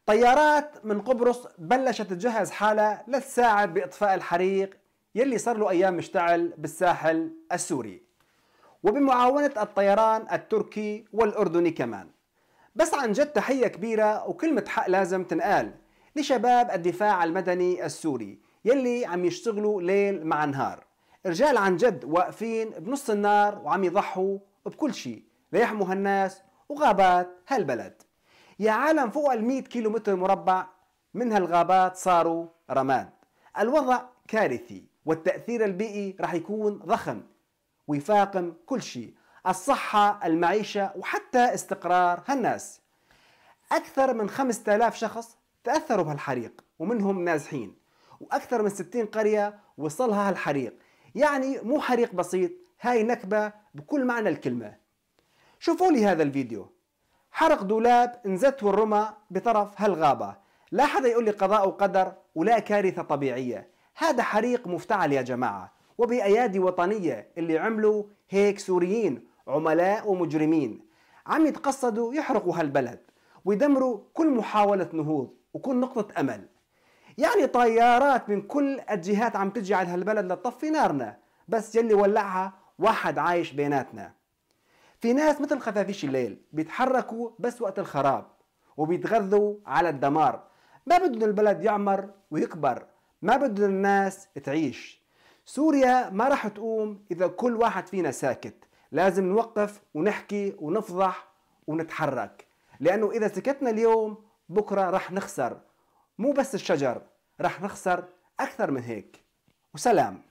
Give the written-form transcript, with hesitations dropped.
طيارات من قبرص بلشت تجهز حالها لتساعد بإطفاء الحريق يلي صار له أيام مشتعل بالساحل السوري، وبمعاونة الطيران التركي والأردني كمان. بس عن جد تحية كبيرة وكلمة حق لازم تنقال لشباب الدفاع المدني السوري يلي عم يشتغلوا ليل مع نهار. رجال عن جد واقفين بنص النار وعم يضحوا بكل شيء ليحموا هالناس وغابات هالبلد. يا عالم، فوق 100 كيلومتر مربع من هالغابات صاروا رماد. الوضع كارثي والتأثير البيئي رح يكون ضخم ويفاقم كل شيء، الصحة، المعيشة، وحتى استقرار هالناس. أكثر من 5000 شخص تأثروا بهالحريق ومنهم نازحين، وأكثر من 60 قرية وصلها هالحريق. يعني مو حريق بسيط، هاي نكبة بكل معنى الكلمة. شوفوا لي هذا الفيديو، حرق دولاب انزته الرمى بطرف هالغابة. لا حدا يقول لي قضاء وقدر ولا كارثة طبيعية، هذا حريق مفتعل يا جماعة، وبأيادي وطنية. اللي عملوا هيك سوريين عملاء ومجرمين عم يتقصدوا يحرقوا هالبلد ويدمروا كل محاولة نهوض وكل نقطة أمل. يعني طيارات من كل الجهات عم تجي على هالبلد لتطفي نارنا، بس يلي ولعها واحد عايش بيناتنا. في ناس مثل خفافيش الليل بيتحركوا بس وقت الخراب وبيتغذوا على الدمار. ما بدهم البلد يعمر ويكبر، ما بدهم الناس تعيش. سوريا ما رح تقوم إذا كل واحد فينا ساكت. لازم نوقف ونحكي ونفضح ونتحرك، لأنه إذا سكتنا اليوم بكرة رح نخسر. مو بس الشجر، رح نخسر أكثر من هيك. وسلام.